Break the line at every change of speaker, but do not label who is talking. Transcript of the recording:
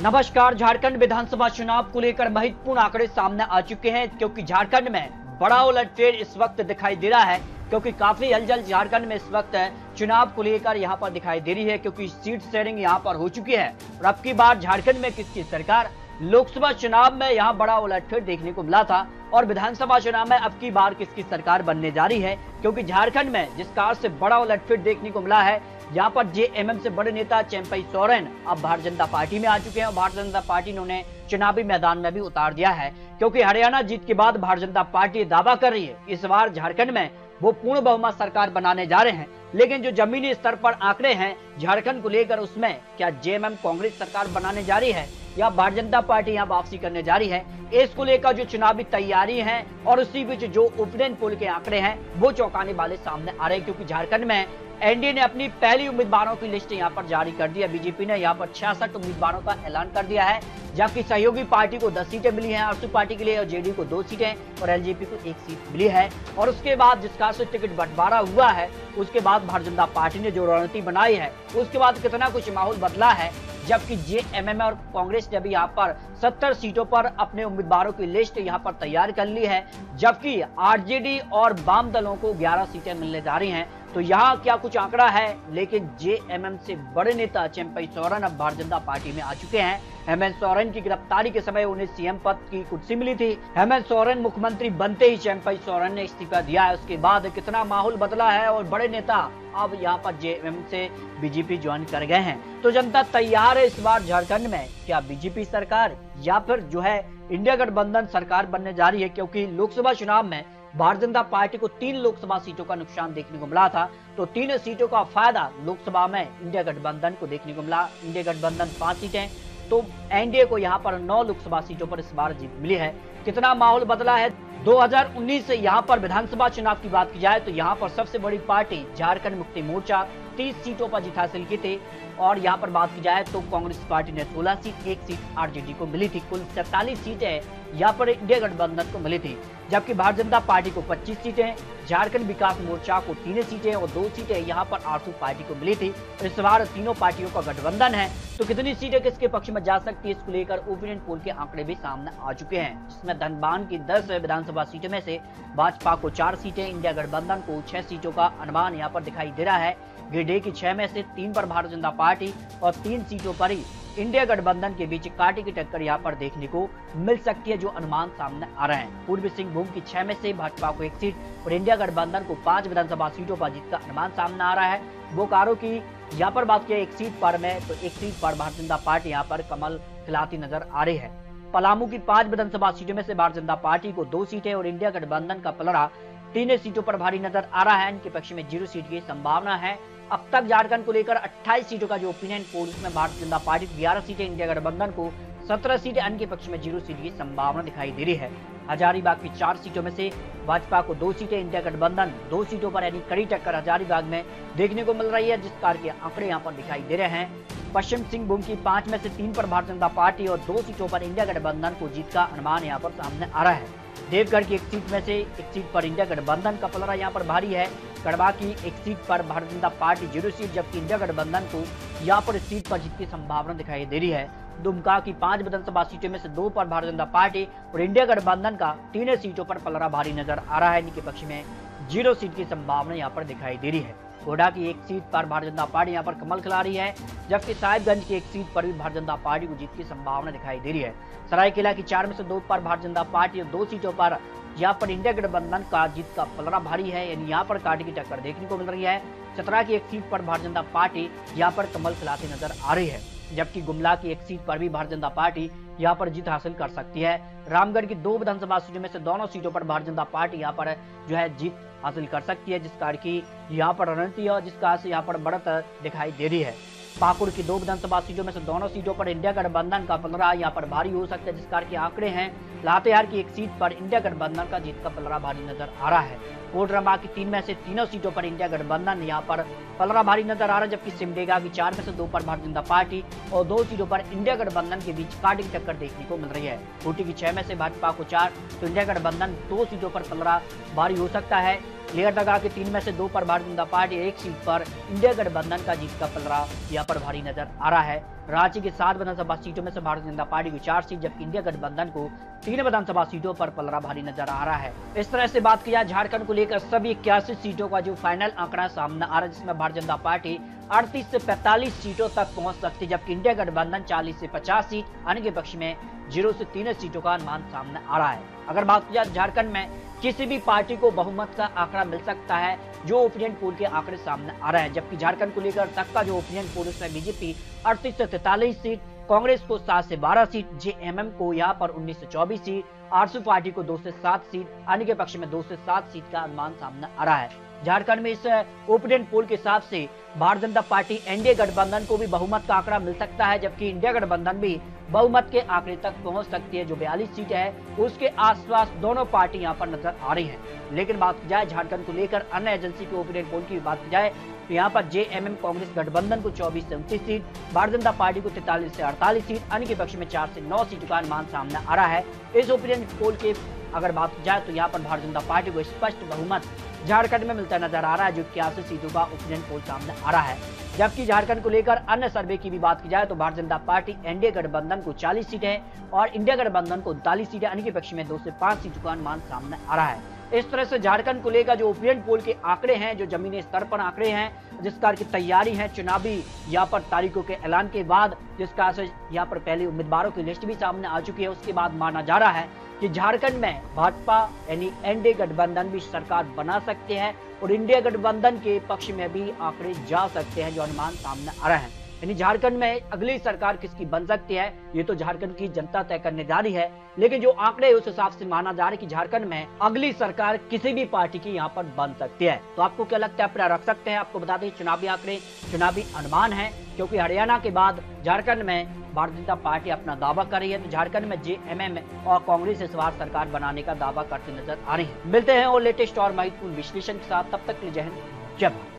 नमस्कार। झारखंड विधानसभा चुनाव को लेकर महत्वपूर्ण आंकड़े सामने आ चुके हैं, क्योंकि झारखंड में बड़ा उलटफेर इस वक्त दिखाई दे रहा है। क्योंकि काफी हलचल झारखंड में इस वक्त चुनाव को लेकर यहां पर दिखाई दे रही है, क्योंकि सीट शेयरिंग यहां पर हो चुकी है। और अब की बार झारखंड में किसकी सरकार? लोकसभा चुनाव में यहां बड़ा उलटफेर देखने को मिला था और विधानसभा चुनाव में अब की बार किसकी सरकार बनने जा रही है, क्योंकि झारखंड में जिस कार से बड़ा उलटफेर देखने को मिला है, यहाँ पर जेएमएम से बड़े नेता चंपई सोरेन अब भारतीय जनता पार्टी में आ चुके हैं और भारतीय जनता पार्टी ने उन्हें चुनावी मैदान में भी उतार दिया है। क्योंकि हरियाणा जीत के बाद भारतीय जनता पार्टी दावा कर रही है इस बार झारखंड में वो पूर्ण बहुमत सरकार बनाने जा रहे हैं। लेकिन जो जमीनी स्तर पर आंकड़े हैं झारखंड को लेकर, उसमें क्या जेएमएम कांग्रेस सरकार बनाने जा रही है या भारतीय जनता पार्टी यहाँ वापसी करने जा रही है, इसको लेकर जो चुनावी तैयारी है और उसी बीच जो ओपिनियन पोल के आंकड़े हैं वो चौंकाने वाले सामने आ रहे हैं। क्योंकि झारखंड में एनडीए ने अपनी पहली उम्मीदवारों की लिस्ट यहाँ पर जारी कर दी है। बीजेपी ने यहाँ पर 66 उम्मीदवारों का ऐलान कर दिया है, जबकि सहयोगी पार्टी को 10 सीटें मिली हैं आरसू पार्टी के लिए, और जेडीयू को 2 सीटें और एलजेपी को 1 सीट मिली है। और उसके बाद जिसका से टिकट बंटवारा हुआ है, उसके बाद भारतीय जनता पार्टी ने जो रणनीति बनाई है, उसके बाद कितना कुछ माहौल बदला है। जबकि जेएमएम और कांग्रेस ने भी यहाँ पर 70 सीटों पर अपने उम्मीदवारों की लिस्ट यहाँ पर तैयार कर ली है, जबकि आरजेडी और वाम दलों को 11 सीटें मिलने जा रही हैं। तो यहाँ क्या कुछ आंकड़ा है, लेकिन जेएमएम से बड़े नेता चंपई सोरेन अब भारतीय जनता पार्टी में आ चुके हैं। हेमंत सोरेन की गिरफ्तारी के समय उन्हें सीएम पद की कुर्सी मिली थी। हेमंत सोरेन मुख्यमंत्री बनते ही चंपई सोरेन ने इस्तीफा दिया है। उसके बाद कितना माहौल बदला है और बड़े नेता अब यहाँ पर जेएमएम से बीजेपी ज्वाइन कर गए हैं। तो जनता तैयार है इस बार झारखंड में क्या बीजेपी सरकार या फिर जो है इंडिया गठबंधन सरकार बनने जा रही है। क्योंकि लोकसभा चुनाव में भारतीय जनता पार्टी को 3 लोकसभा सीटों का नुकसान देखने को मिला था, तो 3 सीटों का फायदा लोकसभा में इंडिया गठबंधन को देखने को मिला। इंडिया गठबंधन 5 सीटें, तो एनडीए को यहाँ पर 9 लोकसभा सीटों पर इस बार जीत मिली है। कितना माहौल बदला है। 2019 से यहाँ पर विधानसभा चुनाव की बात की जाए तो यहाँ पर सबसे बड़ी पार्टी झारखंड मुक्ति मोर्चा 30 सीटों पर जीत हासिल की थी, और यहाँ पर बात की जाए तो कांग्रेस पार्टी ने 16 सीट, 1 सीट आरजेडी को मिली थी। कुल 47 सीटें यहाँ पर इंडिया गठबंधन को मिली थी, जबकि भारतीय जनता पार्टी को 25 सीटें, झारखंड विकास मोर्चा को 3 सीटें और 2 सीटें यहाँ पर आरसू पार्टी को मिली थी। इस बार तीनों पार्टियों का गठबंधन है, तो कितनी सीटें किसके पक्ष में जा सकती है, इसको लेकर ओपिनियन पोल के आंकड़े भी सामने आ चुके हैं। जिसमें धनबाद की 10 विधानसभा सीटों में से भाजपा को 4 सीटें, इंडिया गठबंधन को 6 सीटों का अनुमान यहाँ पर दिखाई दे रहा है। गिरिडीह की 6 में से 3 पर भारतीय जनता पार्टी और 3 सीटों पर ही इंडिया गठबंधन के बीच कांटे की टक्कर यहाँ पर देखने को मिल सकती है, जो अनुमान सामने आ रहे हैं। पूर्वी सिंहभूम की 6 में से भाजपा को 1 सीट और इंडिया गठबंधन को 5 विधानसभा सीटों पर जीत का अनुमान सामने आ रहा है। बोकारो की यहाँ पर बात किया 1 सीट पर में, तो 1 सीट पर भारतीय जनता पार्टी यहाँ पर कमल खिलाती नजर आ रही है। पलामू की 5 विधानसभा सीटों में से भारतीय जनता पार्टी को 2 सीटें और इंडिया गठबंधन का पलड़ा 3 सीटों पर भारी नजर आ रहा है। इनके पक्ष में 0 सीट की संभावना है। अब तक झारखंड को लेकर 28 सीटों का जो ओपिनियन पोल, उसमें भारतीय जनता पार्टी को 11 सीटें, इंडिया गठबंधन को 17 सीटें, अन्य के पक्ष में 0 सीट की संभावना दिखाई दे रही है। हजारीबाग की 4 सीटों में से भाजपा को 2 सीटें, इंडिया गठबंधन 2 सीटों पर यानी कड़ी टक्कर हजारीबाग में देखने को मिल रही है, जिस कार के आंकड़े यहाँ पर दिखाई दे रहे हैं। पश्चिम सिंहभूम की 5 में से 3 पर भारतीय जनता पार्टी और 2 सीटों पर इंडिया गठबंधन को जीत का अनुमान यहाँ पर सामने आ रहा है। देवगढ़ की 1 सीट में से 1 सीट पर इंडिया गठबंधन का पलड़ा यहाँ पर भारी है। गढ़वा की 1 सीट पर भारतीय जनता पार्टी 0 सीट, जबकि इंडिया गठबंधन को यहाँ पर इस सीट पर जीत की संभावना दिखाई दे रही है। दुमका की 5 विधानसभा सीटों में से 2 पर भारतीय जनता पार्टी और इंडिया गठबंधन का 3 सीटों पर पलड़ा भारी नजर आ रहा है। इनके पक्ष में 0 सीट की संभावना यहाँ पर दिखाई दे रही है। गोड्डा की 1 सीट पर भारतीय जनता पार्टी यहाँ पर कमल खिला रही है, जबकि साहिबगंज की 1 सीट पर भी भारतीय जनता पार्टी को जीत की संभावना दिखाई दे रही है। सरायकेला की 4 में से 2 पर भारतीय जनता पार्टी और 2 सीटों पर यहाँ पर इंडिया गठबंधन का जीत का पलड़ा भारी है, यानी यहाँ पर कांटे की टक्कर देखने को मिल रही है। चतरा की 1 सीट पर भारतीय जनता पार्टी यहाँ पर कमल खिलाती नजर आ रही है, जबकि गुमला की 1 सीट पर भी भारतीय जनता पार्टी यहाँ पर जीत हासिल कर सकती है। रामगढ़ की 2 विधानसभा सीटों में से दोनों सीटों पर भारतीय जनता पार्टी यहाँ पर जो है जीत हासिल कर सकती है, जिस कार की यहाँ पर रणनीति है, जिस कार से यहाँ पर बढ़त दिखाई दे रही है। पाकुड़ की 2 विधानसभा सीटों में से दोनों सीटों पर इंडिया गठबंधन का पलड़ा यहाँ पर भारी हो सकता है, जिस कार के आंकड़े हैं। लातेहार की 1 सीट पर इंडिया गठबंधन का जीत का पलड़ा भारी नजर आ रहा है। कोडरमा की 3 में से 3 सीटों पर इंडिया गठबंधन यहाँ पर पलड़ा भारी नजर आ रहा है, जबकि सिमडेगा की 4 में से 2 पर भारतीय जनता पार्टी और 2 सीटों पर इंडिया गठबंधन के बीच कांटे की टक्कर देखने को मिल रही है। खूंटी की 6 में से भाजपा को 4 तो इंडिया गठबंधन 2 सीटों पर पलड़ा भारी हो सकता है। लेहरदगा के 3 में से 2 पर भारतीय जनता पार्टी, 1 सीट पर इंडिया गठबंधन का जीत का पलड़ा यहाँ पर भारी नजर आ रहा है। रांची की 7 विधानसभा सीटों में से भारतीय जनता पार्टी को 4 सीट, जबकि इंडिया गठबंधन को 3 विधानसभा सीटों पर पलड़ा भारी नजर आ रहा है। इस तरह से बात की जाए झारखंड को लेकर सभी 81 सीटों का जो फाइनल आंकड़ा सामने आ रहा है, जिसमें भारतीय जनता पार्टी 38 से 45 सीटों तक पहुंच सकती है, जबकि इंडिया गठबंधन 40 से 50 सीट, अन्य के पक्ष में 0 से 3 सीटों का अनुमान सामने आ रहा है। अगर बात की जाए झारखंड में किसी भी पार्टी को बहुमत का आंकड़ा मिल सकता है, जो ओपिनियन पोल के आंकड़े सामने आ रहे हैं, जबकि झारखंड को लेकर तक का जो ओपिनियन पोल उसमें बीजेपी 38 से 43 सीट, कांग्रेस को 7 से 12 सीट, जेएमएम को यहाँ पर 19 से 24 सीट, आरएसपी पार्टी को 2 से 7 सीट, अन्य के पक्ष में 2 से 7 सीट का अनुमान सामने आ रहा है। झारखंड में इस ओपिनियन पोल के हिसाब से भारतीय जनता पार्टी एनडीए गठबंधन को भी बहुमत का आंकड़ा मिल सकता है, जबकि इंडिया गठबंधन भी बहुमत के आंकड़े तक पहुंच सकती है। जो 42 सीट है उसके आसपास दोनों पार्टी यहां पर नजर आ रही हैं। लेकिन बात की जाए झारखंड को लेकर अन्य एजेंसी के ओपिनियन पोल की बात की जाए तो यहाँ पर जेएमएम कांग्रेस गठबंधन को 24 से 29 सीट, भारतीय जनता पार्टी को 43 से 48 सीट, अन्य के पक्ष में 4 से 9 सीटों का अनुमान सामने आ रहा है। इस ओपिनियन पोल के अगर बात की जाए तो यहाँ पर भारतीय जनता पार्टी को स्पष्ट बहुमत झारखंड में मिलता नजर आ रहा है, जो 81 सीटों का ओपिनियन पोल सामने आ रहा है। जबकि झारखंड को लेकर अन्य सर्वे की भी बात की जाए तो भारतीय जनता पार्टी एनडीए गठबंधन को 40 सीटें और इंडिया गठबंधन को 39 सीटें, अन्य के पक्ष में 2 से 5 सीटों का अनुमान सामने आ रहा है। इस तरह से झारखंड को लेकर जो ओपिनियन पोल के आंकड़े हैं, जो जमीनी स्तर पर आंकड़े हैं, जिस कार की तैयारी है चुनावी यहाँ पर तारीखों के ऐलान के बाद, जिसका से यहाँ पर पहले उम्मीदवारों की लिस्ट भी सामने आ चुकी है, उसके बाद माना जा रहा है कि झारखंड में भाजपा यानी एनडीए गठबंधन भी सरकार बना सकते हैं और इंडिया गठबंधन के पक्ष में भी आंकड़े जा सकते हैं, जो अनुमान सामने आ रहे हैं। यानी झारखंड में अगली सरकार किसकी बन सकती है, ये तो झारखंड की जनता तय करने जा रही है। लेकिन जो आंकड़े उस हिसाब से माना जा रहा है कि झारखंड में अगली सरकार किसी भी पार्टी की यहाँ पर बन सकती है। तो आपको क्या लगता है, अपना रख सकते हैं? आपको बता दें चुनावी आंकड़े, चुनावी अनुमान है, क्योंकि हरियाणा के बाद झारखंड में भारतीय जनता पार्टी अपना दावा कर रही है, तो झारखंड में जेएमएम और कांग्रेस इस बार सरकार बनाने का दावा करते नजर आ रही है। मिलते हैं और लेटेस्ट और महत्वपूर्ण विश्लेषण के साथ, तब तक के लिए जय हिंद, जय भारत।